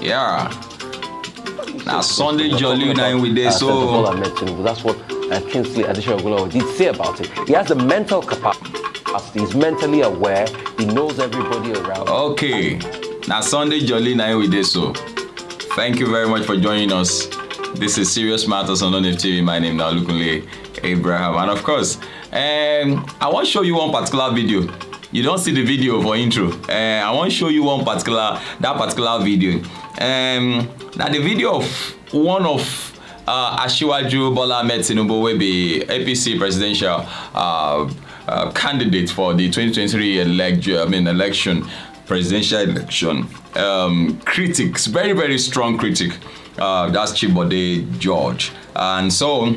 Yeah. Now Sunday jolly night with this. So that's what Kingsley Adesina did say about it. He has the mental capacity. He's mentally aware. He knows everybody around. Okay. Now Sunday jolly night with this. So thank you very much for joining us. This is Serious Matters on ONIF TV. My name is Lukunle Abraham, and of course, I want to show you one particular video. You don't see the video for intro. I want to show you that particular video. Now the video of one of Asiwaju Bola Ahmed Tinubu will be APC presidential candidate for the 2023 presidential election. Critics, very, very strong critic. That's Chief Bode George. And so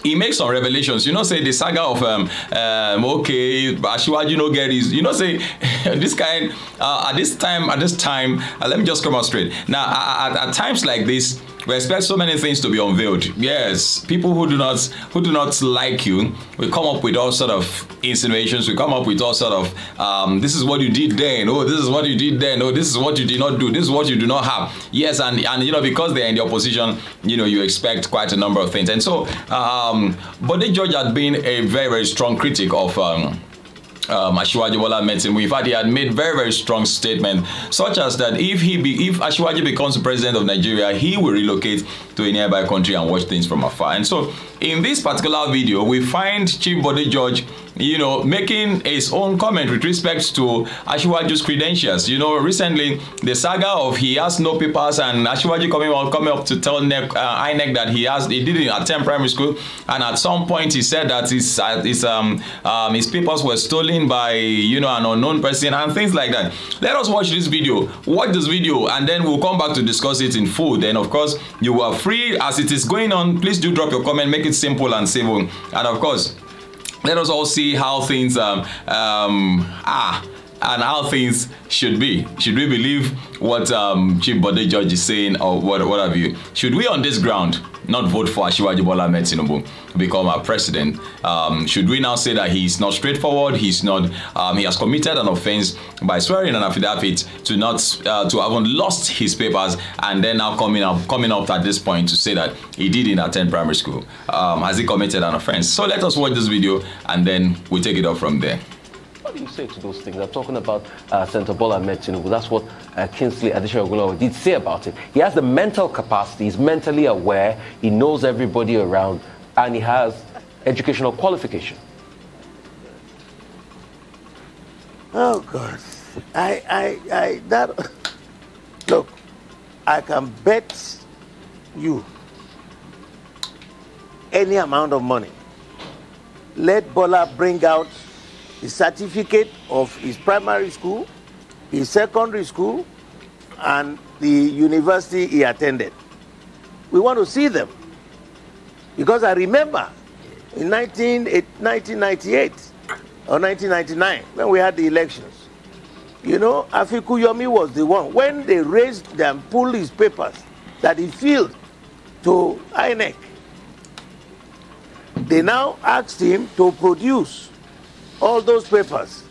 he makes some revelations. You know, say the saga of okay, Asiwaju no get his, you know, say this kind at this time, let me just come out straight. Now at times like this, we expect so many things to be unveiled. Yes, people who do not like you, we come up with all sort of insinuations. We come up with all sort of this is what you did then. Oh, this is what you did then. Oh, this is what you did not do. This is what you do not have. Yes, and you know, because they're in the opposition, you know, you expect quite a number of things. And so, Bode George had been a very, very strong critic of Asiwaju Bola Ahmed Tinubu. In fact, he had made very, very strong statement, such as that if Asiwaju becomes the president of Nigeria, he will relocate to a nearby country and watch things from afar. And so, in this particular video, we find Chief Bode George, you know, making his own comment with respect to Asiwaju's credentials. You know, recently the saga of he has no papers, and Asiwaju coming up to tell INEC that he didn't attend primary school, and at some point he said that his papers were stolen by, you know, an unknown person and things like that. Let us watch this video. Watch this video, and then we'll come back to discuss it in full. Then, of course, you are free as it is going on. Please do drop your comment. Make it simple and civil, and of course, let us all see how things are and how things should be. Should we believe what Chief Bode George is saying, or what have you? Should we, on this ground, not vote for Asiwaju Bola Ahmed Tinubu to become our president? Should we now say that he's not straightforward? He's not. He has committed an offense by swearing an affidavit to not to having lost his papers, and then now coming up at this point to say that he didn't attend primary school. Has he committed an offense? So let us watch this video, and then we take it up from there. What do you say to those things? I'm talking about Senator Bola Ahmed Tinubu. That's what Kingsley Adesina did say about it. He has the mental capacity. He's mentally aware. He knows everybody around, and he has educational qualification. Oh God, look, I can bet you any amount of money. Let Bola bring out the certificate of his primary school, his secondary school, and the university he attended. We want to see them. Because I remember in 1998 or 1999, when we had the elections, you know, Afikuyomi was the one, when they raised and pulled his papers that he filled to INEC, they now asked him to produce all those papers.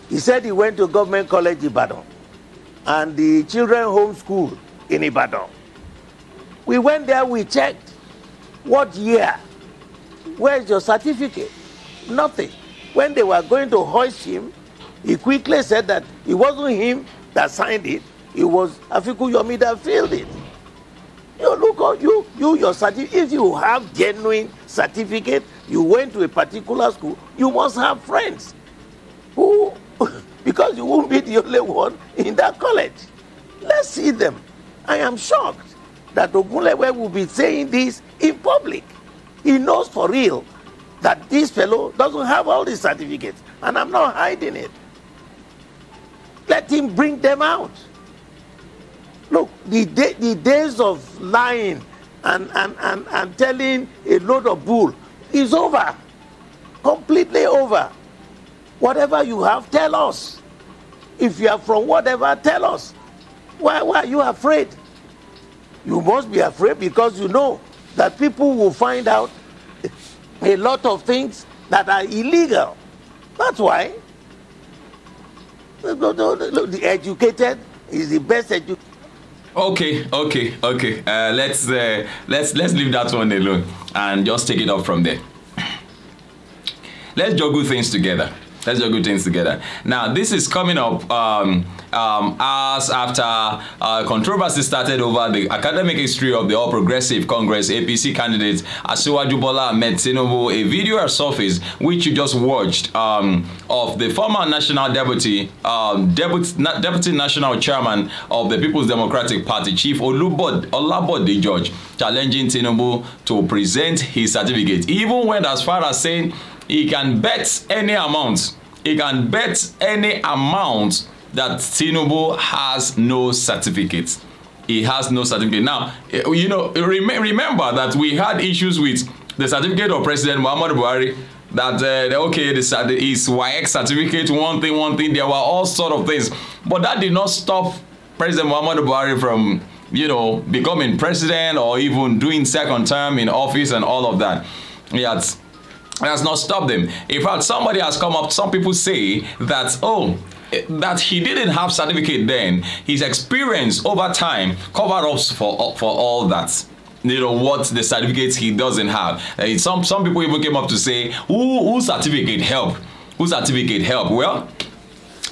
He said he went to Government College Ibadan and the children home school in Ibadan. We went there, we checked. What year? Where's your certificate? Nothing. When they were going to hoist him, he quickly said that it wasn't him that signed it, it was Afikuyomi that filled it. You look at your certificate. If you have genuine certificate, you went to a particular school, you must have friends who, because you won't be the only one in that college. Let's see them. I am shocked that Ogunlewe will be saying this in public. He knows for real that this fellow doesn't have all these certificates, and I'm not hiding it. Let him bring them out. Look, the days of lying and telling a load of bull is over. Completely over. Whatever you have, tell us. If you are from whatever, tell us. Why are you afraid? You must be afraid because you know that people will find out a lot of things that are illegal. That's why. Look, the educated He's the best educated. Okay. Let's leave that one alone and just take it up from there. Let's juggle things together. Now, this is coming up hours after controversy started over the academic history of the All Progressive Congress APC candidate Asiwaju Bola Ahmed Tinubu. A video has surfaced, which you just watched, of the former national deputy national chairman of the People's Democratic Party, Chief Bode George, challenging Tinubu to present his certificate. He even went as far as saying he can bet any amount. He can bet any amount that Tinubu has no certificate. He has no certificate. Now, you know, remember that we had issues with the certificate of President Muhammadu Buhari. That okay, his YX certificate, one thing. There were all sort of things, but that did not stop President Muhammadu Buhari from, you know, becoming president or even doing second term in office and all of that. It has not stopped them. In fact, somebody has come up, some people say that, oh, that he didn't have certificate then. His experience over time covered up for all that. You know, what the certificates he doesn't have. Some people even came up to say, whose certificate help? Whose certificate help? Well,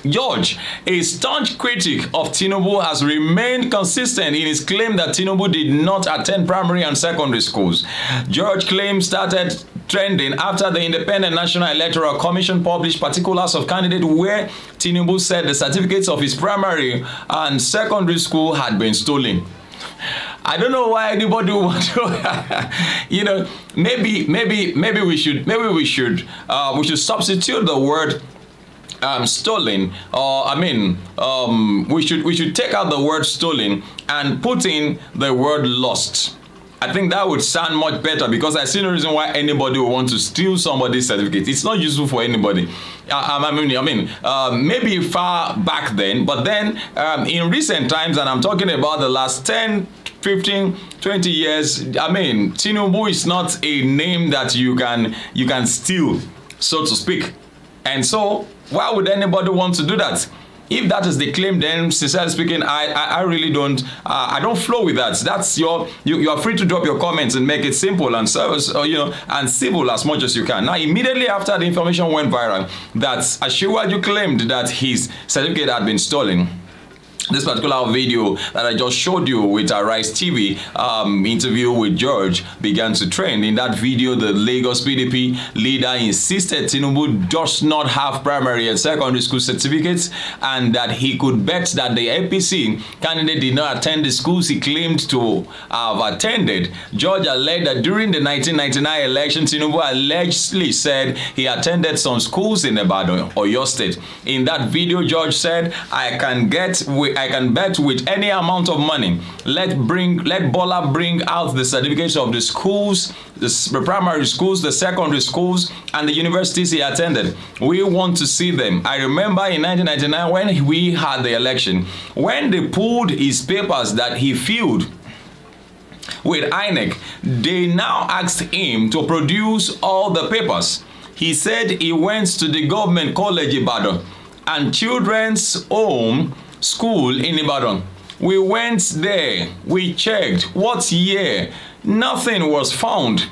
George, a staunch critic of Tinubu, has remained consistent in his claim that Tinubu did not attend primary and secondary schools. George claims started trending after the Independent National Electoral Commission published particulars of candidates where Tinubu said the certificates of his primary and secondary school had been stolen. I don't know why anybody would want to, you know, maybe we should substitute the word stolen, or we should take out the word stolen and put in the word lost. I think that would sound much better, because I see no reason why anybody would want to steal somebody's certificate. It's not useful for anybody. Maybe far back then, but then in recent times, and I'm talking about the last 10, 15, 20 years, Tinubu is not a name that you can steal, so to speak. And so, why would anybody want to do that? If that is the claim, then sincerely speaking, I really don't flow with that. That's you are free to drop your comments and make it simple and and civil as much as you can. Now, immediately after the information went viral that Asiwaju claimed that his certificate had been stolen, this particular video that I just showed you with our Rise TV interview with George began to trend. In that video, the Lagos PDP leader insisted Tinubu does not have primary and secondary school certificates, and that he could bet that the APC candidate did not attend the schools he claimed to have attended. George alleged that during the 1999 election, Tinubu allegedly said he attended some schools in Ibadan, Oyo State. In that video, George said, I can bet with any amount of money. Let Bola bring out the certificates of the schools, the primary schools, the secondary schools, and the universities he attended. We want to see them. I remember in 1999 when we had the election, when they pulled his papers that he filled with INEC, they now asked him to produce all the papers. He said he went to the government college Ibadan and children's home school in Ibadan. We went there, we checked what year, nothing was found.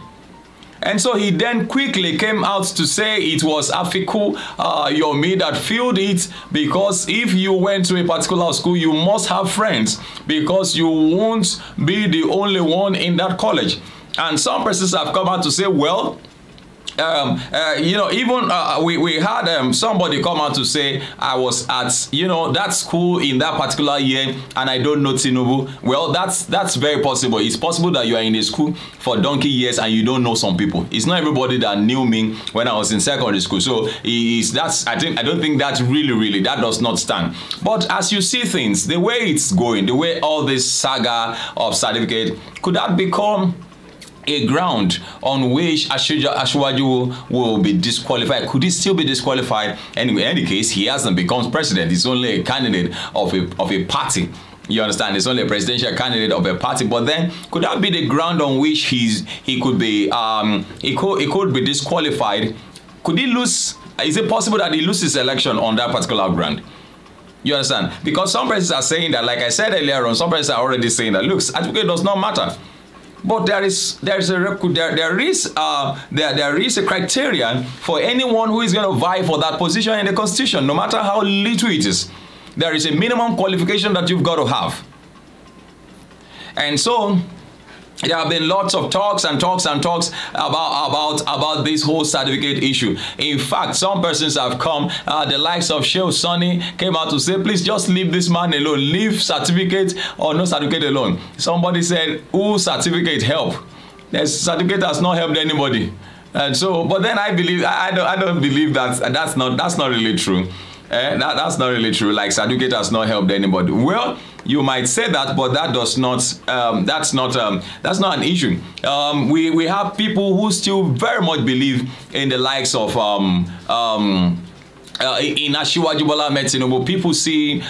And so he then quickly came out to say it was Afiku Yomi that filled it, because if you went to a particular school, you must have friends, because you won't be the only one in that college. And some persons have come out to say, well, we had somebody come out to say, I was at that school in that particular year and I don't know Tinubu. Well, that's very possible. It's possible that you are in a school for donkey years and you don't know some people. It's not everybody that knew me when I was in secondary school. So I don't think that really that does not stand. But as you see things, the way it's going, the way all this saga of certificate, could that become a ground on which Asiwaju will be disqualified? Could he still be disqualified? Anyway, in any case, he hasn't become president. He's only a candidate of a party. You understand? He's only a presidential candidate of a party. But then, could that be the ground on which he could be disqualified? Could he lose? Is it possible that he loses election on that particular ground? You understand? Because some persons are saying that, like I said earlier on, some persons are already saying that, look, certificate does not matter. But there is a criterion for anyone who is going to vie for that position in the Constitution, no matter how little it is. There is a minimum qualification that you've got to have. And so there have been lots of talks about this whole certificate issue. In fact, some persons have come, the likes of Sheikh Sonny came out to say, please just leave this man alone, leave certificate or no certificate alone. Somebody said, who certificate help? The certificate has not helped anybody. And so, but then I believe, I don't believe that's not really true. That's not really true. Like, certificate has not helped anybody. Well, you might say that, but that does not. That's not an issue. We have people who still very much believe in the likes of in Asiwaju Bola Ahmed Tinubu.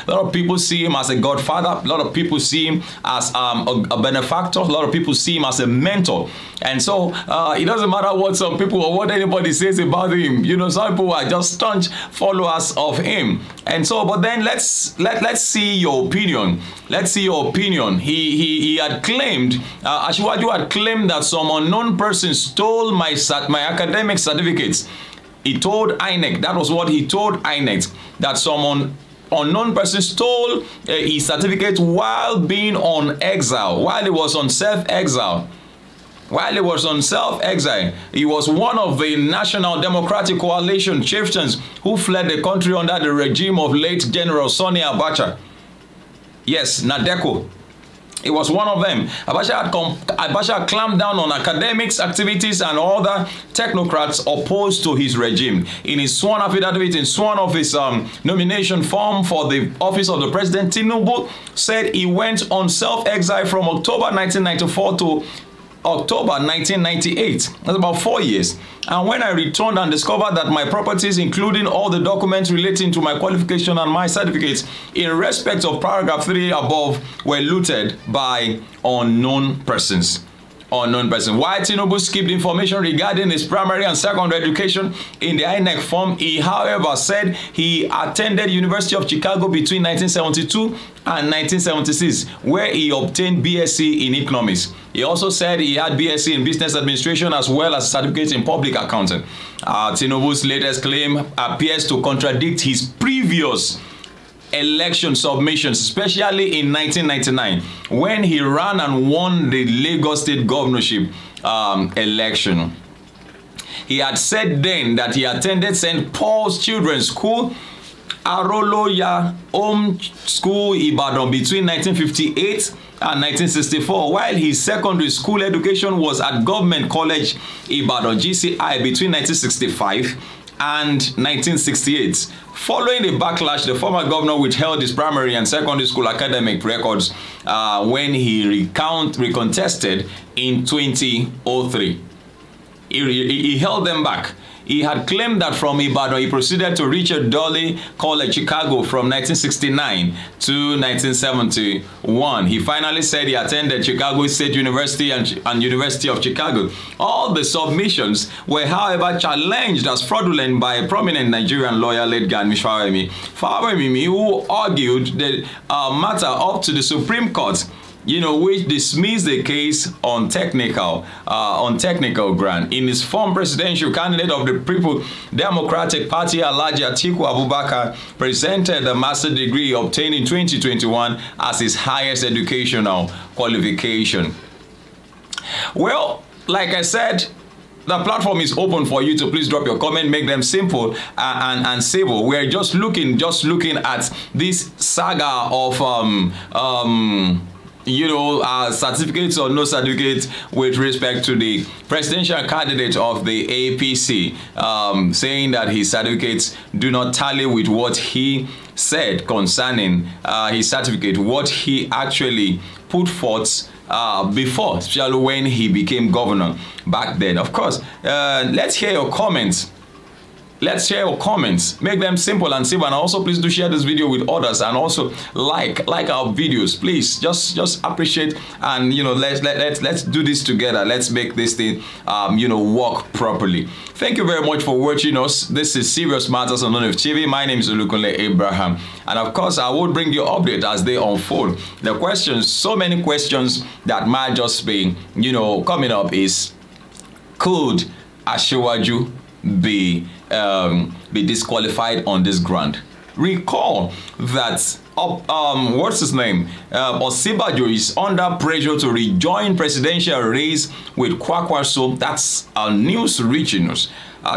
A lot of people see him as a godfather. A lot of people see him as a benefactor. A lot of people see him as a mentor. And so it doesn't matter what some people or what anybody says about him. You know, some people are just staunch followers of him. And so, but then let's see your opinion. Let's see your opinion. He had claimed, Asiwaju had claimed that some unknown person stole my academic certificates. He told INEC, that was what he told INEC, that someone unknown person stole his certificate while being on exile, while he was on self-exile. While he was on self-exile, he was one of the National Democratic Coalition chieftains who fled the country under the regime of late General Sani Abacha. Yes, Nadeko. It was one of them. Abacha clamped down on academics, activities, and other technocrats opposed to his regime. In his sworn affidavit, in sworn of his nomination form for the office of the president, Tinubu said he went on self-exile from October 1994 to October 1998. That's about 4 years. And when I returned and discovered that my properties, including all the documents relating to my qualification and my certificates in respect of paragraph 3 above, were looted by unknown persons. Unknown person. While Tinubu skipped information regarding his primary and secondary education in the INEC form, he, however, said he attended University of Chicago between 1972 and 1976, where he obtained BSc in economics. He also said he had BSc in business administration as well as certificate in public accounting. Tinubu's latest claim appears to contradict his previous election submissions, especially in 1999 when he ran and won the Lagos State governorship election. He had said then that he attended St. Paul's Children's School, Aroloya Home School, Ibadan between 1958 and 1964, while his secondary school education was at Government College, Ibadan, GCI, between 1965 and 1968. Following the backlash, the former governor withheld his primary and secondary school academic records when he recontested in 2003. He held them back. He had claimed that from Ibadan, he proceeded to Richard Dolly College, Chicago from 1969 to 1971. He finally said he attended Chicago State University and University of Chicago. All the submissions were, however, challenged as fraudulent by a prominent Nigerian lawyer, late Gani Fawemimi, who argued the matter up to the Supreme Court, which dismissed the case on technical ground. In his former presidential candidate of the People Democratic Party, Alhaji Atiku Abubakar, presented a master's degree obtained in 2021 as his highest educational qualification. Well, like I said, the platform is open for you to please drop your comment, make them simple and civil. We're just looking at this saga of certificates or no certificates with respect to the presidential candidate of the APC, saying that his certificates do not tally with what he said concerning his certificate, what he actually put forth before, especially when he became governor back then. Of course, let's hear your comments. let's share your comments. Make them simple and simple. And also, please do share this video with others. And also, like our videos. Please, just appreciate. And you know, let's do this together. Let's make this thing, you know, work properly. Thank you very much for watching us. This is Serious Matters on ONIF TV. My name is Olukunle Abraham, and of course, I will bring you updates as they unfold. The questions, so many questions that might just be, you know, coming up is: could Asiwaju be disqualified on this ground? Recall that what's his name? Osibajo is under pressure to rejoin presidential race with Kwakwaso. That's news reaching us.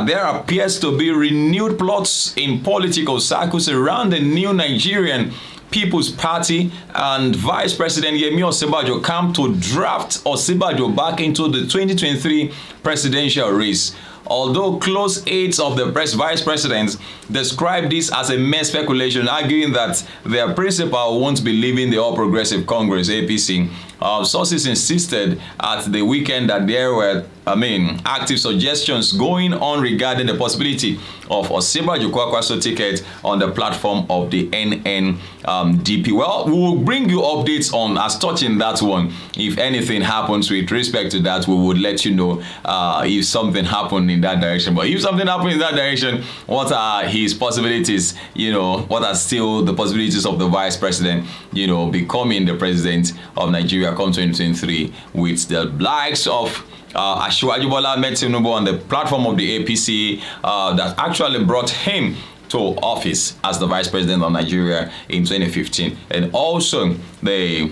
There appears to be renewed plots in political circles around the new Nigerian People's Party, and Vice President Yemi Osibajo come to draft Osibajo back into the 2023 presidential race. Although close aides of the vice president describe this as a mere speculation, arguing that their principal won't be leaving the All Progressive Congress, APC, sources insisted at the weekend that there were, active suggestions going on regarding the possibility of Osibajo Kwakwaso ticket on the platform of the NNDP. Well, we will bring you updates on as touching that one. If anything happens with respect to that, we would let you know if something happened in that direction. But if something happened in that direction, what are his possibilities? You know, what are still the possibilities of the vice president, you know, becoming the president of Nigeria come 2023 with the likes of Asiwaju Bola Ahmed Tinubu on the platform of the APC that actually brought him to office as the vice president of Nigeria in 2015, and also the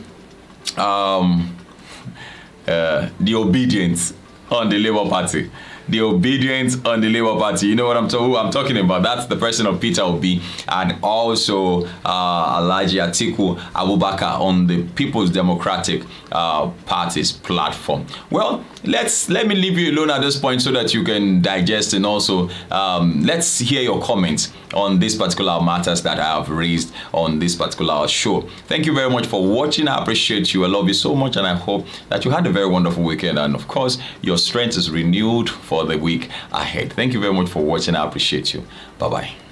obedience on the Labour Party. The obedience on the Labour Party. You know what I'm talking about. That's the person of Peter Obi, and also Alhaji Atiku Abubakar on the People's Democratic Party's platform. Well, let me leave you alone at this point so that you can digest, and also let's hear your comments on these particular matters that I have raised on this particular show. Thank you very much for watching. I appreciate you. I love you so much, and I hope that you had a very wonderful weekend, and of course your strength is renewed for the week ahead. Thank you very much for watching. I appreciate you. Bye-bye.